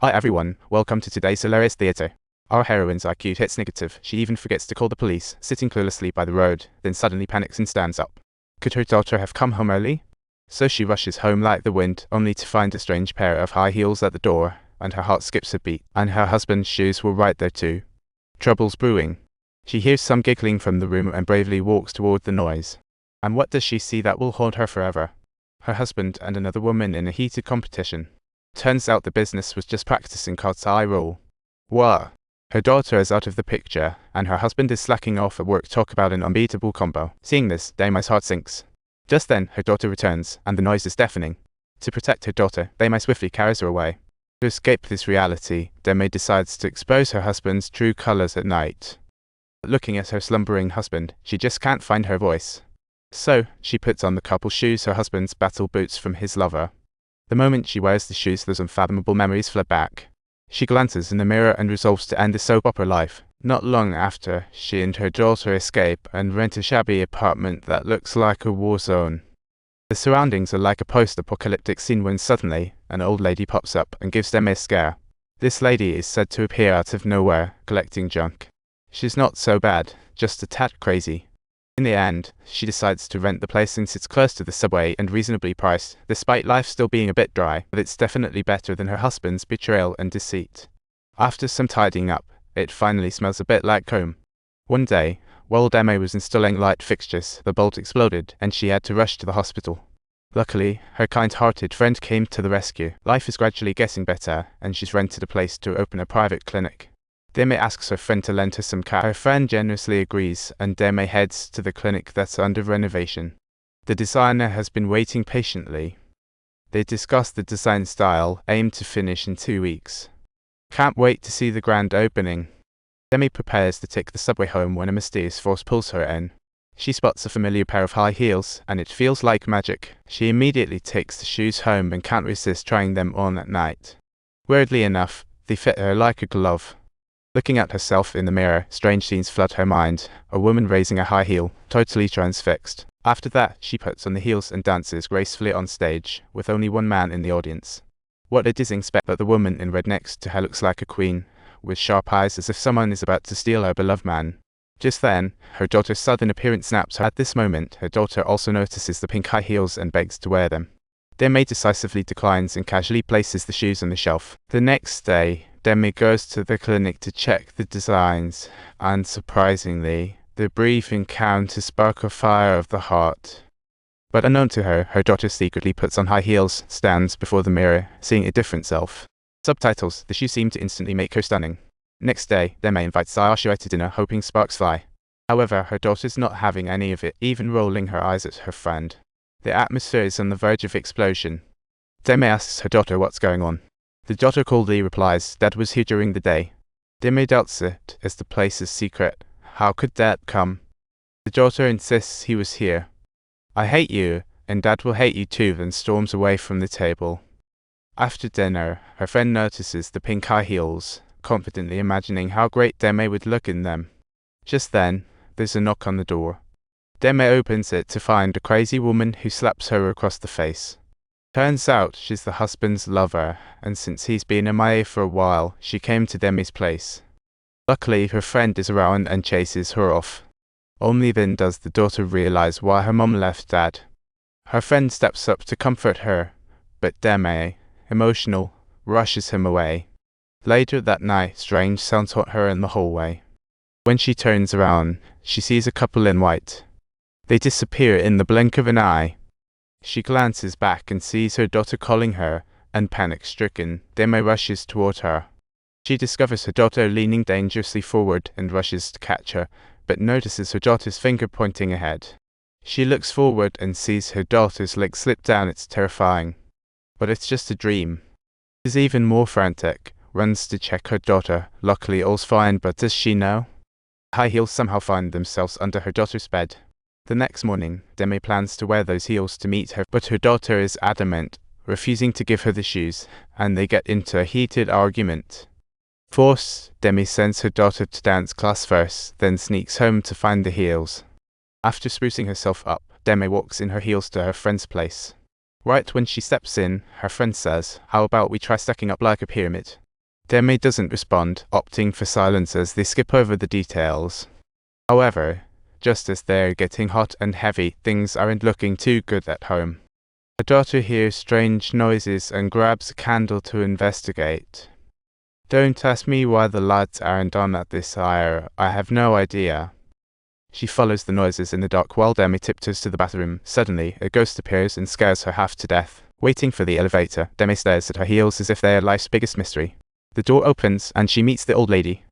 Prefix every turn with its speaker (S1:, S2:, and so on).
S1: Hi everyone, welcome to today's hilarious theatre. Our heroine's IQ hits negative. She even forgets to call the police, sitting cluelessly by the road, then suddenly panics and stands up. Could her daughter have come home early? So she rushes home like the wind, only to find a strange pair of high heels at the door, and her heart skips a beat, and her husband's shoes were right there too. Trouble's brewing. She hears some giggling from the room and bravely walks toward the noise. And what does she see that will haunt her forever? Her husband and another woman in a heated competition. Turns out the business was just practicing God's eye roll. Wah! Her daughter is out of the picture, and her husband is slacking off at work. Talk about an unbeatable combo. Seeing this, Dami's heart sinks. Just then, her daughter returns, and the noise is deafening. To protect her daughter, Dami swiftly carries her away. To escape this reality, Dami decides to expose her husband's true colors at night. Looking at her slumbering husband, she just can't find her voice. So, she puts on the couple shoes, her husband's battle boots from his lover. The moment she wears the shoes, those unfathomable memories flood back. She glances in the mirror and resolves to end the soap opera life. Not long after, she and her daughter escape and rent a shabby apartment that looks like a war zone. The surroundings are like a post-apocalyptic scene when suddenly, an old lady pops up and gives them a scare. This lady is said to appear out of nowhere, collecting junk. She's not so bad, just a tad crazy. In the end, she decides to rent the place since it's close to the subway and reasonably priced, despite life still being a bit dry, but it's definitely better than her husband's betrayal and deceit. After some tidying up, it finally smells a bit like home. One day, while Dami was installing light fixtures, the bolt exploded and she had to rush to the hospital. Luckily, her kind-hearted friend came to the rescue. Life is gradually getting better, and she's rented a place to open a private clinic. Dami asks her friend to lend her some cash. Her friend generously agrees, and Dami heads to the clinic that's under renovation. The designer has been waiting patiently. They discuss the design style, aimed to finish in 2 weeks. Can't wait to see the grand opening. Dami prepares to take the subway home when a mysterious force pulls her in. She spots a familiar pair of high heels, and it feels like magic. She immediately takes the shoes home and can't resist trying them on at night. Weirdly enough, they fit her like a glove. Looking at herself in the mirror, strange scenes flood her mind. A woman raising a high heel, totally transfixed. After that, she puts on the heels and dances gracefully on stage, with only one man in the audience. What a dizzying spectacle, but the woman in red next to her looks like a queen, with sharp eyes as if someone is about to steal her beloved man. Just then, her daughter's sudden appearance snaps her. At this moment, her daughter also notices the pink high heels and begs to wear them. Dami decisively declines and casually places the shoes on the shelf. The next day, Dami goes to the clinic to check the designs, and surprisingly, the brief encounter sparks a fire of the heart. But unknown to her, her daughter secretly puts on high heels, stands before the mirror, seeing a different self. Subtitles: the shoes seem to instantly make her stunning. Next day, Dami invites Sayashiro to dinner, hoping sparks fly. However, her daughter's not having any of it, even rolling her eyes at her friend. The atmosphere is on the verge of explosion. Dami asks her daughter what's going on. The daughter coldly replies, "Dad was here during the day." Dami doubts it, as the place is secret. How could Dad come? The daughter insists he was here. "I hate you, and Dad will hate you too," then storms away from the table. After dinner, her friend notices the pink high heels, confidently imagining how great Dami would look in them. Just then, there's a knock on the door. Dami opens it to find a crazy woman who slaps her across the face. Turns out she's the husband's lover, and since he's been MIA for a while, she came to Dami's place. Luckily, her friend is around and chases her off. Only then does the daughter realize why her mom left Dad. Her friend steps up to comfort her, but Dami, emotional, rushes him away. Later that night, strange sounds haunt her in the hallway. When she turns around, she sees a couple in white. They disappear in the blink of an eye. She glances back and sees her daughter calling her, and panic-stricken, Dami rushes toward her. She discovers her daughter leaning dangerously forward and rushes to catch her, but notices her daughter's finger pointing ahead. She looks forward and sees her daughter's leg slip down. It's terrifying. But it's just a dream. She's even more frantic, runs to check her daughter. Luckily all's fine, but does she know? High heels somehow find themselves under her daughter's bed. The next morning, Dami plans to wear those heels to meet her, but her daughter is adamant, refusing to give her the shoes, and they get into a heated argument. Forced, Dami sends her daughter to dance class first, then sneaks home to find the heels. After sprucing herself up, Dami walks in her heels to her friend's place. Right when she steps in, her friend says, "How about we try stacking up like a pyramid?" Demi doesn't respond, opting for silence as they skip over the details. However, just as they're getting hot and heavy, things aren't looking too good at home. Her daughter hears strange noises and grabs a candle to investigate. Don't ask me why the lights aren't on at this hour, I have no idea. She follows the noises in the dark while Demi tiptoes to the bathroom. Suddenly, a ghost appears and scares her half to death. Waiting for the elevator, Demi stares at her heels as if they are life's biggest mystery. The door opens and she meets the old lady.